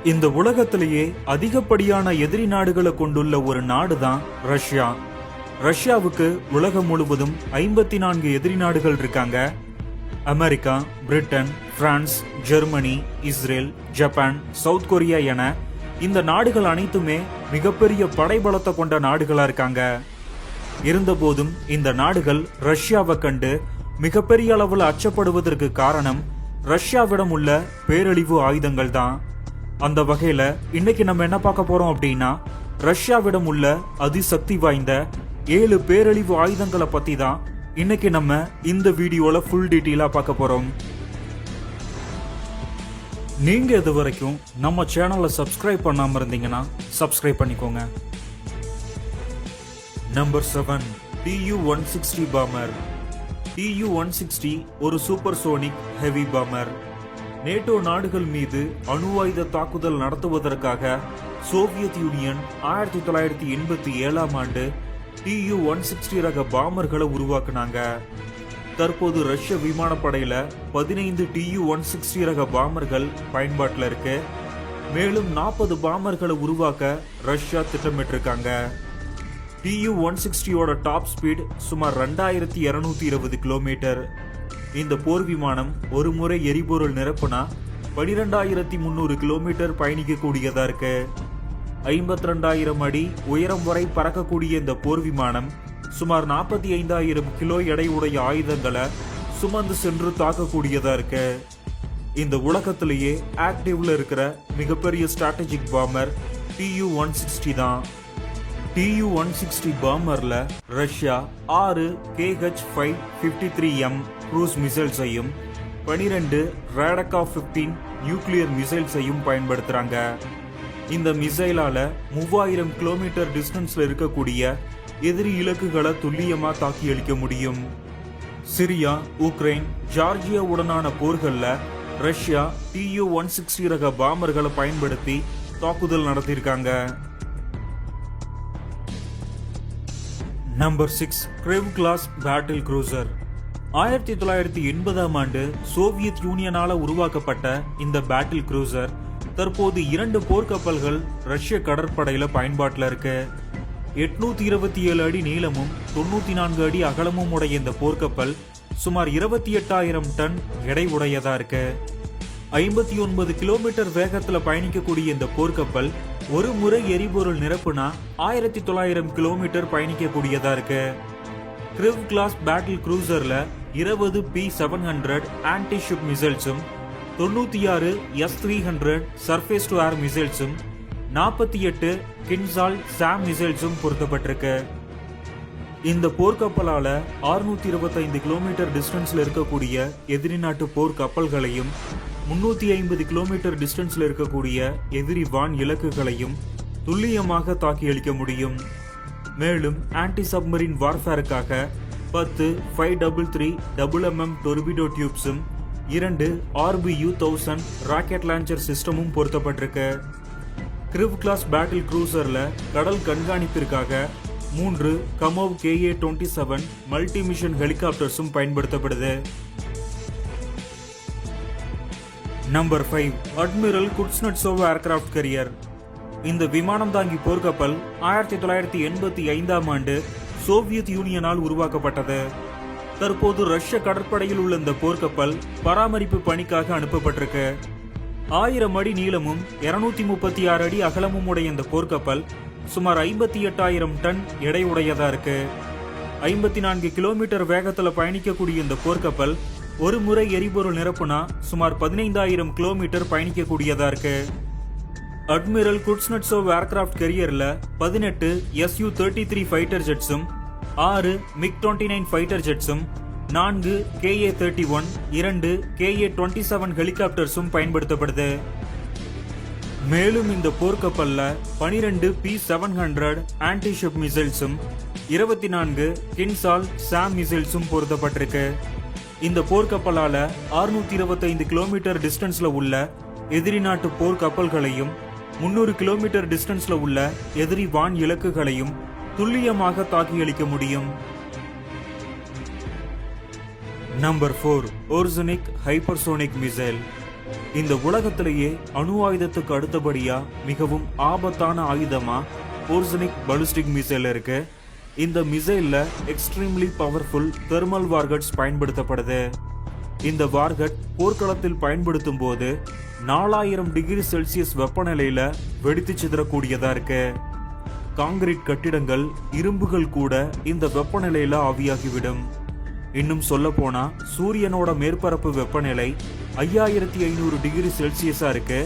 இந்த உலகத்திலேயே அதிகப்படியான எதிரி நாடுகளை கொண்டுள்ள ஒரு நாடு தான் ரஷ்யா. ரஷ்யாவுக்கு உலகம் முழுவதும் 54 எதிரி நாடுகள் இருக்காங்க. America, Britain, France, Germany, Israel, Japan, south Korea என இந்த நாடுகள் அனைத்துமே மிகப்பெரிய படைபலத்தை கொண்ட நாடுகளா இருக்காங்க. இருந்தபோதும் இந்த நாடுகள் ரஷ்யாவை கண்டு மிகப்பெரிய அளவில் அச்சப்படுவதற்கு காரணம் ரஷ்யாவிடம் உள்ள பேரழிவு ஆயுதங்கள் தான். அந்த வகையில இன்னைக்கு நம்ம என்ன பார்க்க போறோம் அப்படின்னா, ரஷ்யாவிடம் உள்ள அதிசக்தி வாய்ந்த 7 பேரழிவு ஆயுதங்களை பத்தி தான் இன்னைக்கு நம்ம இந்த வீடியோல ஃபுல் டீட்டெயிலா பார்க்க போறோம். நீங்க இது வரைக்கும் நம்ம சேனலை சப்ஸ்கிரைப் பண்ணாம இருந்தீங்கன்னா சப்ஸ்கிரைப் பண்ணிக்கோங்க. Number 7, Tu-160 bomber. Tu-160 ஒரு super sonic heavy bomber. NATO நாடுகள் மீது அணு ஆயுத தாக்குதல் நடத்துவதற்காக சோவியத் யூனியன் 1987ஆம் ஆண்டு Tu-160 ரக பாமர்களை உருவாக்குனாங்க. தற்போது ரஷ்ய விமானப்படையில 15 Tu-160 ரக பாமர்கள் பயன்பாட்டில் இருக்கு. மேலும் 40 பாமர்களை உருவாக்க ரஷ்யா திட்டமிட்டிருக்காங்க. Tu-160 டாப் ஸ்பீட் சுமார் 2220 கிலோமீட்டர். இந்த போர் விமானம் ஒரு முறை எரிபொருள் நிரப்புனா 12300 கிலோமீட்டர் பயணிக்க கூடியதா இருக்கு. 52000 அடி உயரம் வரை பறக்கக்கூடிய இந்த போர் விமானம் சுமார் 45000 கிலோ எடை உடைய ஆயுதங்களை சுமந்து சென்று தாக்கக்கூடியதா இருக்கு. இந்த உலகத்திலேயே ஆக்டிவ்ல இருக்கிற மிகப்பெரிய ஸ்ட்ராட்டஜிக் பாமர் Tu-160 தான். Tu-160 பாமர்ல ரஷ்யா 6 Kh-553M க்ரூஸ் மிசைல்ஸையும் 12 ரேடகாஃப் 15 நியூக்ளியர் மிசைல்ஸையும் பயன்படுத்துறாங்க. இந்த மிசைலால 3000 கிலோமீட்டர் டிஸ்டன்ஸ்ல இருக்கக்கூடிய எதிரி இலக்குகளை துல்லியமா தாக்கி அளிக்க முடியும். சிரியா, உக்ரைன், ஜார்ஜியா உடனான போர்கள்ல ரஷ்யா Tu-160 ரக பாமர்களை பயன்படுத்தி தாக்குதல் நடத்தியிருக்காங்க. Number 6, Kirov class battle cruiser. 1980ஆம் ஆண்டு சோவியத் யூனியனால உருவாக்கப்பட்ட இந்த பேட்டில் க்ரூசர் தற்போது 2 போர்க்கப்பல்கள் ரஷ்ய கடற்படையில பயன்பாட்டில் இருக்கு. 827 அடி நீளமும் 94 அடி அகலமும் உடைய இந்த போர்க்கப்பல் சுமார் 28000 டன் எடை உடையதா இருக்கு. 59 கிலோமீட்டர் வேகத்துல பயணிக்கக்கூடிய இந்த போர்க்கப்பல் ஒரு முறை எரிபொருள் நிரப்புனா 1900 கிலோமீட்டர் பயணிக்க கூடியதா இருக்கு. கிரெவ் கிளாஸ் பேட்டில் க்ரூசர்ல 20 P-700 ஆன்டி ஷிப் மிசைல்ஸும் 96 S-300 சர்ஃபேஸ் டு ஏர் மிசைல்ஸும் 48 கின்சால் சாம் மிசைல்ஸும் பொருத்தப்பட்டிருக்கு. இந்த போர்க்கப்பலால 625 கிலோமீட்டர் டிஸ்டன்ஸ்ல இருக்கக்கூடிய எதிரி நாட்டு போர் கப்பல்களையும் 350 கிலோமீட்டர் டிஸ்டன்ஸ்ல இருக்கக்கூடிய எதிரி வான் இலக்குகளையும் துல்லியமாக தாக்கி அளிக்க முடியும். மேலும் ஆன்டி சப்மரின் வார்ஃபேருக்காக 10 533 mm டொர்பிடோ டியூப்ஸும் 2 RBU-1000 ராக்கெட் லான்ச்சர் சிஸ்டமும் பொருத்தப்பட்டிருக்கு. கிரெவ் கிளாஸ் பேட்டில் க்ரூசர்ல கடல் கண்காணிப்பிற்காக 3 கமோவ் Ka-27 மல்டி மிஷன் ஹெலிகாப்டர்ஸும் பயன்படுத்தப்படுது. Number 5, admiral Kuznetsov aircraft carrier. இந்த விமானம் தாங்கி போர்க்கப்பல் 1985ஆம் ஆண்டு சோவியத் யூனியனால் உருவாக்கப்பட்டது. தற்போது ரஷ்ய கடற்படையில் உள்ள இந்த போர்க்கப்பல் பராமரிப்பு பணிக்காக அனுப்பப்பட்டிருக்கு. 1000 அடி நீளமும் 236 அடி அகலமும் உடைய இந்த போர்க்கப்பல் சுமார் 58000 டன் எடை உடையதா இருக்கு. 54 கிலோமீட்டர் வேகத்துல பயணிக்கக்கூடிய இந்த போர்க்கப்பல் ஒரு முறை எரிபொருள் நிரப்புனா சுமார் 15000 கிலோமீட்டர் பயணிக்க கூடியதா இருக்கு. அட்மிரல் குட்ஸ்னட்சோவ் ஏர்கிராஃப்ட் கேரியர்ல 18 Su-33 ஃபைட்டர் ஜெட்ஸும் 6 MiG-29 ஃபைட்டர் ஜெட்ஸும் 4 Ka-31 2 Ka-27 ஹெலிகாப்டர்ஸும் பயன்படுத்தப்படுது. மேலும் இந்த போர்க்கப்பல்ல 12 P-700 ஆன்டி ஷிப் மிசைல்ஸும் 24 கின்சால் சாம் மிசைல்ஸும் பொருத்தப்பட்டிருக்கு. இந்த போர்க்கப்பலால 625 கிலோமீட்டர் டிஸ்டன்ஸ்ல உள்ள எதிரி நாட்டு போர் கப்பல்களையும் 300 கிலோமீட்டர் டிஸ்டன்ஸ்ல உள்ள எதிரி வான் இலக்குகளையும் துல்லியமாக தாக்கி அளிக்க முடியும். Number 4, Oreshnik hypersonic missile. இந்த உலகத்திலேயே அணு ஆயுதத்துக்கு அடுத்தபடியா மிகவும் ஆபத்தான ஆயுதமா போர்சனிக் பாலிஸ்டிக் மிசைல் இருக்கு. இந்த மிசைல்ல எக்ஸ்ட்ரீம்லி பவர்ஃபுல் தெர்மல் வார்ஹெட்ஸ் பயன்படுத்தப்படுது. இந்த வார்ஹெட் போர்க்களத்தில் பயன்படுத்தும் போது 4000 டிகிரி செல்சியஸ் வெப்பநிலையில வெடித்து சிதறக்கூடியதா இருக்கு. காங்கிரீட் கட்டிடங்கள், இரும்புகள் கூட இந்த வெப்பநிலையில ஆவியாகிவிடும். இன்னும் சொல்ல போனா சூரியனோட மேற்பரப்பு வெப்பநிலை 5500 டிகிரி செல்சியஸா இருக்கு.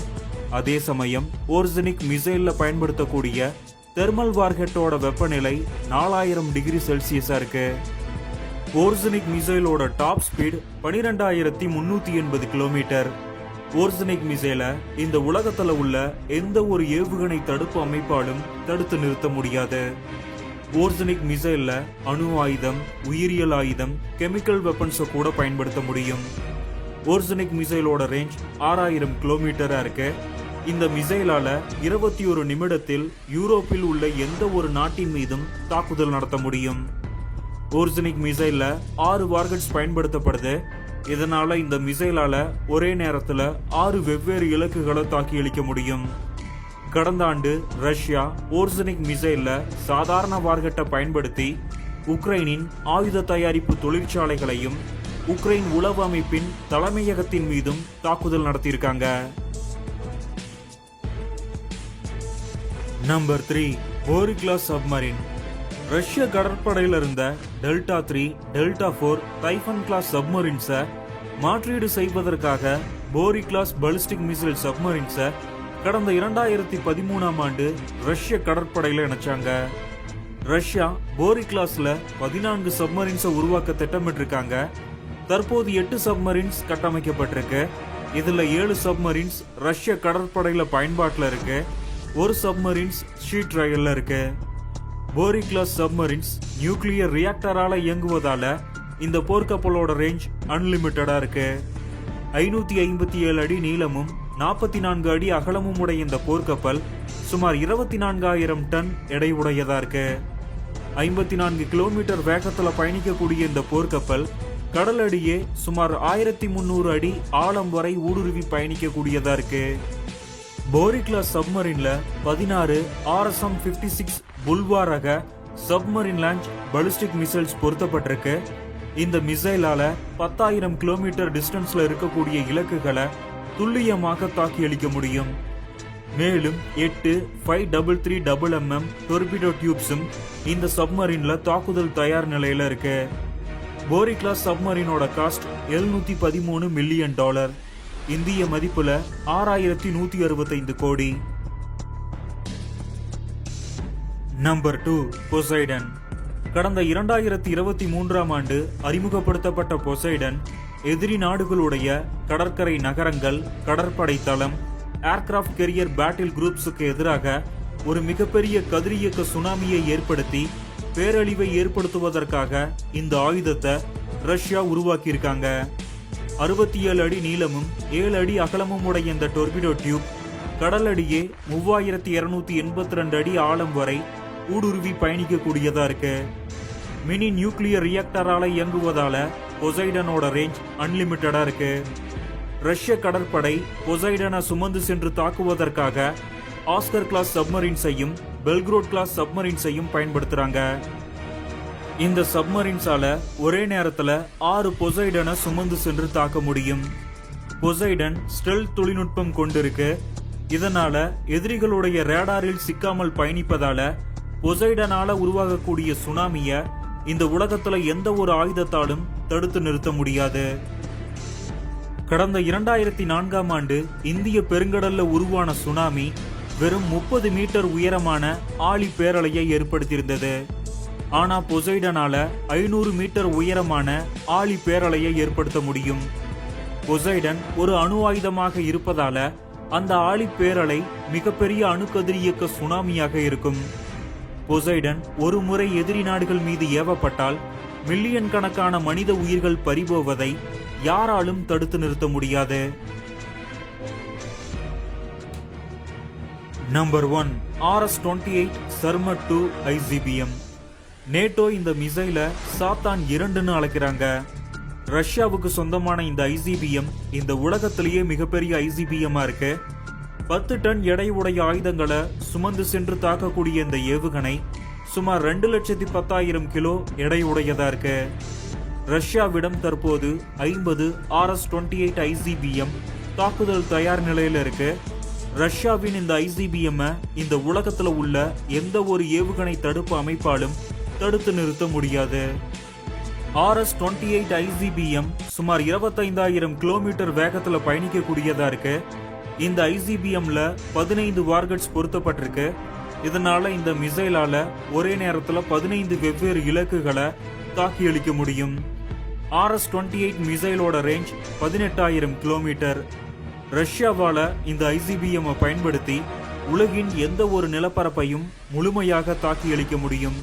அதே சமயம் போர்சனிக் மிசைல்ல பயன்படுத்தக்கூடிய தெர்மல் வார்ஹெட்டோட வெப்பநிலை 4000 டிகிரி செல்சியஸா இருக்கு. போர்சனிக் மிசைலோட டாப் ஸ்பீட் 12380 கிலோமீட்டர். போர்சனிக் மிசைல இந்த உலகத்துல உள்ள எந்த ஒரு ஏவுகணை தடுப்பு அமைப்பாலும் தடுத்து நிறுத்த முடியாது. போர்சனிக் மிசைல்ல அணு ஆயுதம், உயிரியல் ஆயுதம், கெமிக்கல் வெப்பன்ஸை கூட பயன்படுத்த முடியும். போர்சனிக் மிசைலோட ரேஞ்ச் 6000 கிலோமீட்டரா இருக்கு. இந்த மிசைலால 21 நிமிடத்தில் யூரோப்பில் உள்ள எந்த ஒரு நாட்டின் மீதும் தாக்குதல் நடத்த முடியும். போர்சனிக் மிசைல்ல 6 வார்ஹெட்ஸ் பயன்படுத்தப்படுது. இதனால இந்த மிசைலால ஒரே நேரத்துல 6 வெவ்வேறு இலக்குகளை தாக்கி அளிக்க முடியும். கடந்த ஆண்டு ரஷ்யா போர்சனிக் மிசைல்ல சாதாரண வார்ஹெட்டை பயன்படுத்தி உக்ரைனின் ஆயுத தயாரிப்பு தொழிற்சாலைகளையும் உக்ரைன் உளவு அமைப்பின் தலைமையகத்தின் மீதும் தாக்குதல் நடத்தியிருக்காங்க. Number 3, Borei class submarine. ரஷ்ய கடற்படையில் இருந்த டெல்டா 3, டெல்டா 4, டைஃபன் கிளாஸ் சப்மரின்ஸை மாற்றீடு செய்வதற்காக போரி கிளாஸ் பாலிஸ்டிக் மிசைல் சப்மரின்ஸை கடந்த 2013ஆம் ஆண்டு ரஷ்ய கடற்படையில இணைச்சாங்க. ரஷ்யா போரி கிளாஸ்ல 14 சப்மரின்ஸை உருவாக்க திட்டமிட்டிருக்காங்க. தற்போது 8 சப்மரின்ஸ் கட்டமைக்கப்பட்டிருக்கு. இதுல 7 சப்மரின்ஸ் ரஷ்ய கடற்படையில பயன்பாட்டில் இருக்கு. ஒரு சப்மரின்ஸ் ஷீட் ட்ரையல்ல இருக்கு. போரி கிளாஸ் சப்மரின்ஸ் நியூக்ளியர் ரியாக்டரால இயங்குவதால இந்த போர்க்கப்பலோட ரேஞ்ச் அன்லிமிட்டடா இருக்கு. 557 அடி நீளமும் 44 அடி அகலமும் உடைய இந்த போர்க்கப்பல் சுமார் 24,000 டன் எடை உடையதா இருக்கு. 54 கிலோமீட்டர் வேகத்துல பயணிக்கக்கூடிய இந்த போர்க்கப்பல் கடலடியே சுமார் 1300 அடி ஆழம் வரை ஊடுருவி பயணிக்கக்கூடியதா இருக்கு. போரி கிளாஸ் சப்மரின்ல 16 RSM-56 புல்வா ரக சப்மரின் லான்ச் பாலிஸ்டிக் மிசைல்ஸ் பொருத்தப்பட்டிருக்கு. இந்த மிசைலால 10,000 கிலோமீட்டர் டிஸ்டன்ஸ்ல இருக்கக்கூடிய இலக்குகளை துல்லியமாக தாக்கி அளிக்க முடியும். மேலும் 8 533mm டொர்பிடோ டியூப்ஸும் இந்த சப்மரின்ல தாக்குதல் தயார் நிலையில இருக்கு. போரி கிளாஸ் சப்மரினோட காஸ்ட் $713 மில்லியன். இந்திய மதிப்புல 6165 கோடி. Number 2, Poseidon. கடந்த 2023ஆம் ஆண்டு அறிமுகப்படுத்தப்பட்ட பொசைடன் எதிரி நாடுகளுடைய கடற்கரை நகரங்கள், கடற்படை தளம், ஏர்கிராஃப்ட் கேரியர் பேட்டில் குரூப்ஸுக்கு எதிராக ஒரு மிகப்பெரிய கதிரியக்க சுனாமியை ஏற்படுத்தி பேரழிவை ஏற்படுத்துவதற்காக இந்த ஆயுதத்தை ரஷ்யா உருவாக்கியிருக்காங்க. 67 அடி நீளமும் 7 அடி அகலமும் உடைய இந்த டொர்பிடோ டியூப் கடலடியே 3282 அடி ஆழம் வரை ஊடுருவி பயணிக்கக்கூடியதா இருக்கு. மினி நியூக்ளியர் ரியாக்டரால இயங்குவதால பொசைடனோட ரேஞ்ச் அன்லிமிட்டடா இருக்கு. ரஷ்ய கடற்படை பொசைடனை சுமந்து சென்று தாக்குவதற்காக ஆஸ்கர் கிளாஸ் சப்மரின்ஸையும் பெல்க்ரோட் கிளாஸ் சப்மரின்ஸையும் பயன்படுத்துறாங்க. இந்த சப்மரின்ஸால ஒரே நேரத்துல 6 பொசைடனை சுமந்து சென்று தாக்க முடியும். பொசைடன் ஸ்டெல்த் தொழில்நுட்பம் கொண்டிருக்கு. இதனால எதிரிகளுடைய ரேடாரில் சிக்காமல் பயணிப்பதால பொசைடனால உருவாகக்கூடிய சுனாமிய இந்த உலகத்துல எந்த ஒரு ஆயுதத்தாலும் தடுத்து நிறுத்த முடியாது. கடந்த 2004ஆம் ஆண்டு இந்திய பெருங்கடல்ல உருவான சுனாமி வெறும் 30 மீட்டர் உயரமான ஆழி பேரலையை ஏற்படுத்தியிருந்தது. ஆனா பொசைடனால 500 மீட்டர் உயரமான ஆழி பேரலையை ஏற்படுத்த முடியும். பொசைடன் ஒரு அணு ஆயுதமாக இருப்பதால அந்த ஆழி பேரலை மிகப்பெரிய அணுக்கதிரியக்க சுனாமியாக இருக்கும். பொசைடன் ஒரு முறை எதிரி நாடுகள் மீது ஏவப்பட்டால் மில்லியன் கணக்கான மனித உயிர்கள் பறிபோவதை யாராலும் தடுத்து நிறுத்த முடியாது. Number 1, RS-28 சர்மட் 2 ICBM. நேட்டோ இந்த மிசைல சாத்தான் 2ன்னு அழைக்கிறாங்க. ரஷ்யாவுக்கு சொந்தமான இந்த ஐசிபிஎம் இந்த உலகத்திலேயே மிகப்பெரிய ஐசிபிஎம்மா இருக்கு. 10 டன் எடையுடைய ஆயுதங்களை சுமந்து சென்று தாக்கக்கூடிய இந்த ஏவுகணை சுமார் 2,10,000 கிலோ எடையுடையதா இருக்கு. ரஷ்யாவிடம் தற்போது 50 RS-28 ஐசிபிஎம் தாக்குதல் தயார் நிலையில இருக்கு. ரஷ்யாவின் இந்த ஐசிபிஎம் இந்த உலகத்துல உள்ள எந்த ஒரு ஏவுகணை தடுப்பு அமைப்பாலும் தடுத்து நிறுத்த முடியாது. RS-28 ஐசிபிஎம் சுமார் 25,000 கிலோமீட்டர் வேகத்துல பயணிக்கக்கூடியதா இருக்கு. இந்த ஐசிபிஎம்ல 15 வார்கட்ஸ் பொருத்தப்பட்டிருக்கு. இதனால இந்த மிசைலால ஒரே நேரத்துல 15 வெவ்வேறு இலக்குகளை தாக்கி அளிக்க முடியும். RS-28 மிசைலோட range 18,000 kilometre. ரஷ்யாவால இந்த ஐசிபிஎம் பயன்படுத்தி உலகின் எந்த ஒரு நிலப்பரப்பையும் முழுமையாக தாக்கி அளிக்க முடியும்.